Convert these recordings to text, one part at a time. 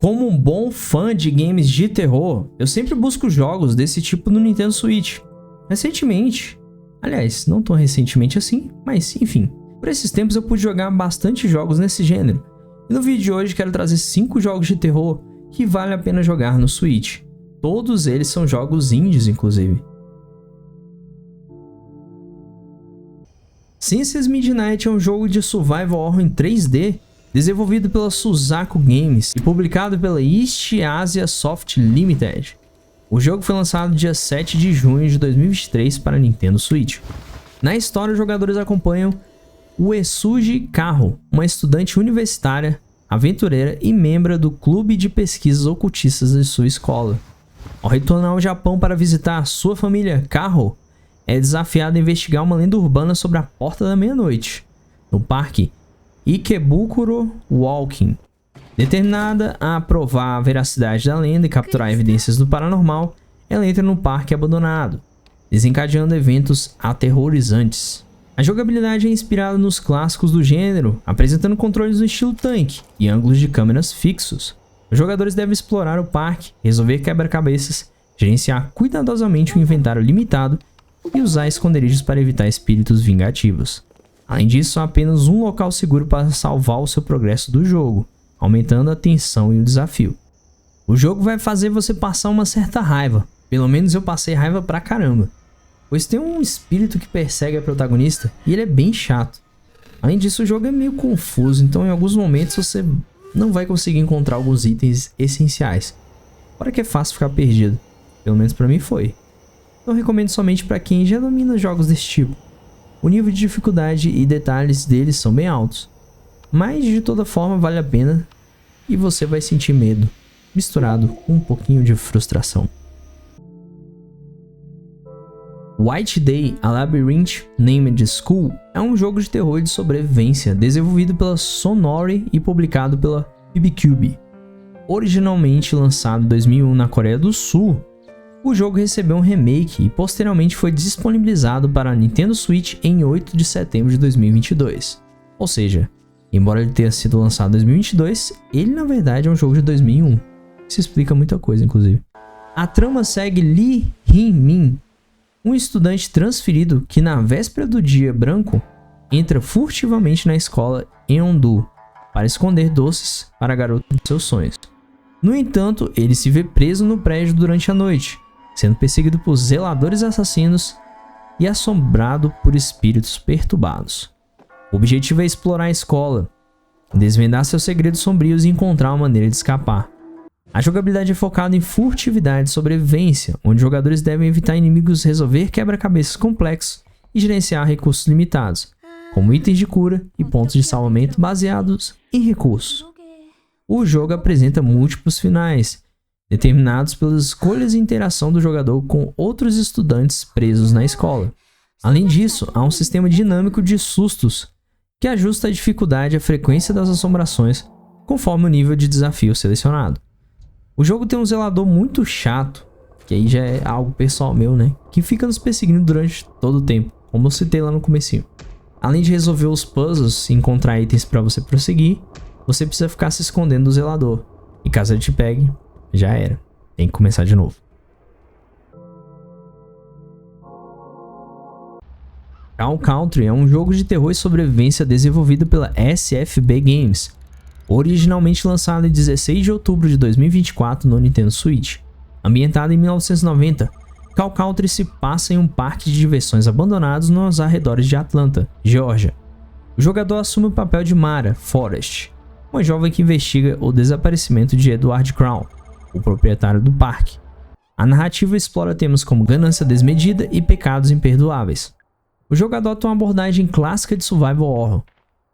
Como um bom fã de games de terror, eu sempre busco jogos desse tipo no Nintendo Switch. Recentemente, aliás, não tão recentemente assim, mas enfim, por esses tempos eu pude jogar bastante jogos nesse gênero. E no vídeo de hoje quero trazer 5 jogos de terror que vale a pena jogar no Switch. Todos eles são jogos indies, inclusive. Senses Midnight é um jogo de survival horror em 3D, desenvolvido pela Suzaku Games e publicado pela East Asia Soft Limited. O jogo foi lançado dia 7 de junho de 2023 para Nintendo Switch. Na história, os jogadores acompanham Uesugi Kaho, uma estudante universitária, aventureira e membro do clube de pesquisas ocultistas de sua escola. Ao retornar ao Japão para visitar sua família, Kaho é desafiada a investigar uma lenda urbana sobre a Porta da Meia-Noite, no parque Ikebukuro Walking. Determinada a provar a veracidade da lenda e capturar evidências do paranormal, ela entra no parque abandonado, desencadeando eventos aterrorizantes. A jogabilidade é inspirada nos clássicos do gênero, apresentando controles no estilo tanque e ângulos de câmeras fixos. Os jogadores devem explorar o parque, resolver quebra-cabeças, gerenciar cuidadosamente o inventário limitado e usar esconderijos para evitar espíritos vingativos. Além disso, há apenas um local seguro para salvar o seu progresso do jogo, aumentando a tensão e o desafio. O jogo vai fazer você passar uma certa raiva, pelo menos eu passei raiva pra caramba, pois tem um espírito que persegue a protagonista e ele é bem chato. Além disso, o jogo é meio confuso, então em alguns momentos você não vai conseguir encontrar alguns itens essenciais, fora que é fácil ficar perdido, pelo menos pra mim foi. Então recomendo somente para quem já domina jogos desse tipo. O nível de dificuldade e detalhes deles são bem altos, mas de toda forma vale a pena e você vai sentir medo, misturado com um pouquinho de frustração. White Day: A Labyrinth Named School é um jogo de terror e de sobrevivência desenvolvido pela Sonori e publicado pela BBCube. Originalmente lançado em 2001 na Coreia do Sul, o jogo recebeu um remake e posteriormente foi disponibilizado para a Nintendo Switch em 8 de setembro de 2022. Ou seja, embora ele tenha sido lançado em 2022, ele na verdade é um jogo de 2001. Isso explica muita coisa, inclusive. A trama segue Lee Hin-min, um estudante transferido que na véspera do dia branco entra furtivamente na escola em Eondu para esconder doces para a garota dos seus sonhos. No entanto, ele se vê preso no prédio durante a noite, sendo perseguido por zeladores assassinos e assombrado por espíritos perturbados. O objetivo é explorar a escola, desvendar seus segredos sombrios e encontrar uma maneira de escapar. A jogabilidade é focada em furtividade e sobrevivência, onde jogadores devem evitar inimigos, resolver quebra-cabeças complexos e gerenciar recursos limitados, como itens de cura e pontos de salvamento baseados em recursos. O jogo apresenta múltiplos finais, determinados pelas escolhas e interação do jogador com outros estudantes presos na escola. Além disso, há um sistema dinâmico de sustos que ajusta a dificuldade e a frequência das assombrações conforme o nível de desafio selecionado. O jogo tem um zelador muito chato, que aí já é algo pessoal meu, né? Que fica nos perseguindo durante todo o tempo, como eu citei lá no comecinho. Além de resolver os puzzles e encontrar itens para você prosseguir, você precisa ficar se escondendo do zelador. E caso ele te pegue, já era. Tem que começar de novo. Cow Country é um jogo de terror e sobrevivência desenvolvido pela SFB Games, originalmente lançado em 16 de outubro de 2024 no Nintendo Switch. Ambientado em 1990, Cow Country se passa em um parque de diversões abandonados nos arredores de Atlanta, Geórgia. O jogador assume o papel de Mara Forrest, uma jovem que investiga o desaparecimento de Edward Crown, o proprietário do parque. A narrativa explora temas como ganância desmedida e pecados imperdoáveis. O jogo adota uma abordagem clássica de survival horror,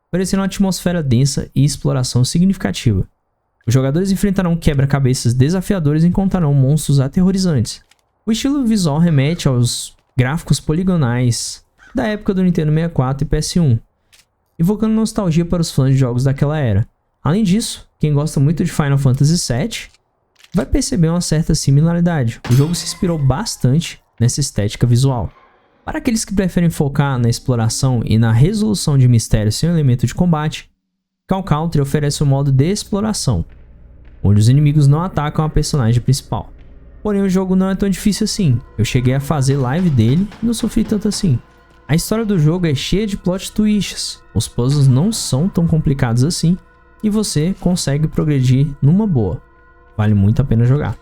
oferecendo uma atmosfera densa e exploração significativa. Os jogadores enfrentarão quebra-cabeças desafiadores e encontrarão monstros aterrorizantes. O estilo visual remete aos gráficos poligonais da época do Nintendo 64 e PS1, evocando nostalgia para os fãs de jogos daquela era. Além disso, quem gosta muito de Final Fantasy VII vai perceber uma certa similaridade. O jogo se inspirou bastante nessa estética visual. Para aqueles que preferem focar na exploração e na resolução de mistérios sem elemento de combate, Cow Country oferece um modo de exploração, onde os inimigos não atacam a personagem principal. Porém, o jogo não é tão difícil assim. Eu cheguei a fazer live dele e não sofri tanto assim. A história do jogo é cheia de plot twists, os puzzles não são tão complicados assim e você consegue progredir numa boa. Vale muito a pena jogar.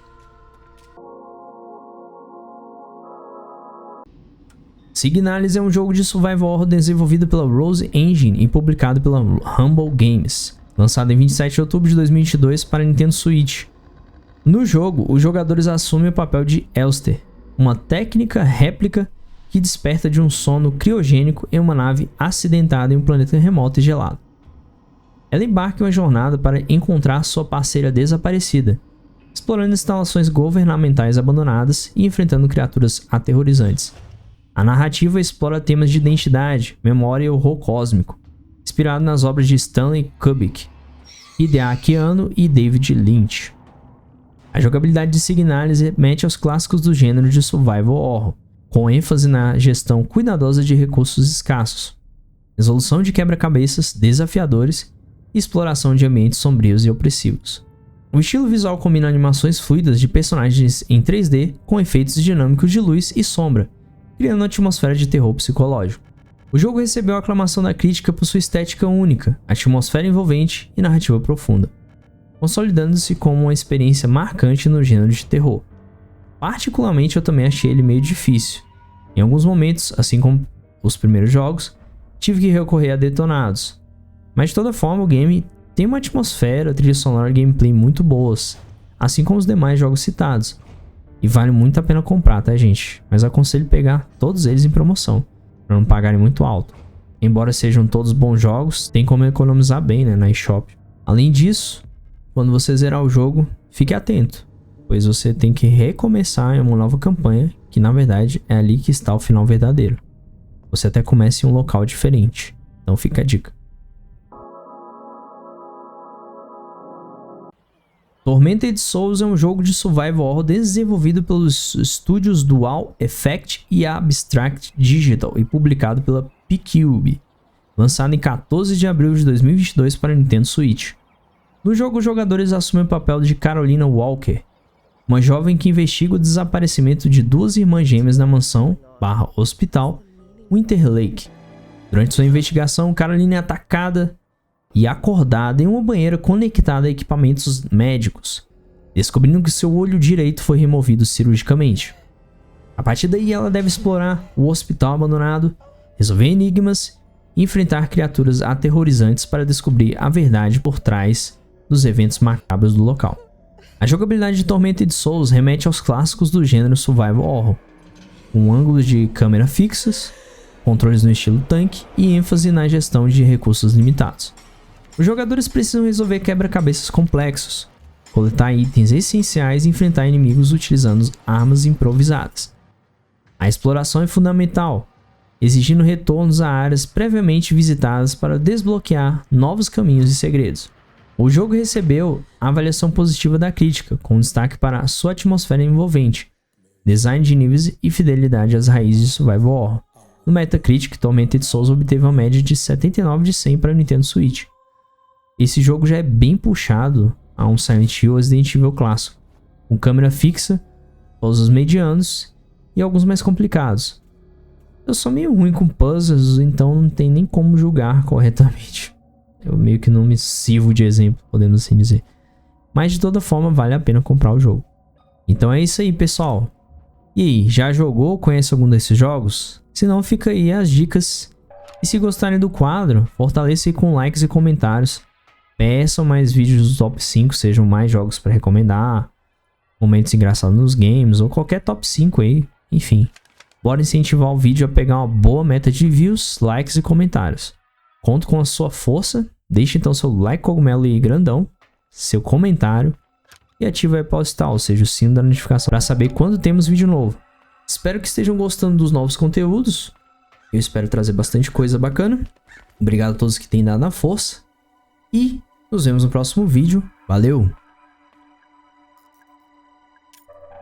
Signalis é um jogo de survival horror desenvolvido pela Rose Engine e publicado pela Humble Games, lançado em 27 de outubro de 2022 para Nintendo Switch. No jogo, os jogadores assumem o papel de Elster, uma técnica réplica que desperta de um sono criogênico em uma nave acidentada em um planeta remoto e gelado. Ela embarca em uma jornada para encontrar sua parceira desaparecida, explorando instalações governamentais abandonadas e enfrentando criaturas aterrorizantes. A narrativa explora temas de identidade, memória e horror cósmico, inspirado nas obras de Stanley Kubrick, Hideaki Anno e David Lynch. A jogabilidade de Signalis remete aos clássicos do gênero de survival horror, com ênfase na gestão cuidadosa de recursos escassos, resolução de quebra-cabeças desafiadores e exploração de ambientes sombrios e opressivos. O estilo visual combina animações fluidas de personagens em 3D com efeitos dinâmicos de luz e sombra, criando uma atmosfera de terror psicológico. O jogo recebeu a aclamação da crítica por sua estética única, atmosfera envolvente e narrativa profunda, consolidando-se como uma experiência marcante no gênero de terror. Particularmente eu também achei ele meio difícil. Em alguns momentos, assim como os primeiros jogos, tive que recorrer a detonados. Mas de toda forma o game tem uma atmosfera, trilha sonora e gameplay muito boas, assim como os demais jogos citados. E vale muito a pena comprar, tá gente? Mas aconselho pegar todos eles em promoção, para não pagarem muito alto. Embora sejam todos bons jogos, tem como economizar bem, né, na eShop. Além disso, quando você zerar o jogo, fique atento, pois você tem que recomeçar em uma nova campanha, que na verdade é ali que está o final verdadeiro. Você até começa em um local diferente, então fica a dica. Tormented Souls é um jogo de survival horror desenvolvido pelos estúdios Dual Effect e Abstract Digital e publicado pela P-Cube, lançado em 14 de abril de 2022 para Nintendo Switch. No jogo, os jogadores assumem o papel de Carolina Walker, uma jovem que investiga o desaparecimento de duas irmãs gêmeas na mansão/hospital Winter Lake. Durante sua investigação, Carolina é atacada e acordada em uma banheira conectada a equipamentos médicos, descobrindo que seu olho direito foi removido cirurgicamente. A partir daí, ela deve explorar o hospital abandonado, resolver enigmas e enfrentar criaturas aterrorizantes para descobrir a verdade por trás dos eventos macabros do local. A jogabilidade de Tormented Souls remete aos clássicos do gênero survival horror, com ângulos de câmera fixas, controles no estilo tanque e ênfase na gestão de recursos limitados. Os jogadores precisam resolver quebra-cabeças complexos, coletar itens essenciais e enfrentar inimigos utilizando armas improvisadas. A exploração é fundamental, exigindo retornos a áreas previamente visitadas para desbloquear novos caminhos e segredos. O jogo recebeu a avaliação positiva da crítica, com destaque para sua atmosfera envolvente, design de níveis e fidelidade às raízes de survival horror. No Metacritic, Tormented Souls obteve uma média de 79 de 100 para o Nintendo Switch. Esse jogo já é bem puxado a um Silent Hill Resident Evil clássico, com câmera fixa, puzzles medianos e alguns mais complicados. Eu sou meio ruim com puzzles, então não tem nem como julgar corretamente. Eu meio que não me sirvo de exemplo, podemos assim dizer. Mas de toda forma vale a pena comprar o jogo. Então é isso aí, pessoal. E aí, já jogou ou conhece algum desses jogos? Se não, fica aí as dicas. E se gostarem do quadro, fortaleça aí com likes e comentários. Peçam mais vídeos do top 5, sejam mais jogos para recomendar, momentos engraçados nos games ou qualquer top 5 aí, enfim. Bora incentivar o vídeo a pegar uma boa meta de views, likes e comentários. Conto com a sua força, deixe então seu like cogumelo e grandão, seu comentário e ative aí para o tal, ou seja, o sino da notificação para saber quando temos vídeo novo. Espero que estejam gostando dos novos conteúdos, eu espero trazer bastante coisa bacana. Obrigado a todos que têm dado a força e nos vemos no próximo vídeo. Valeu!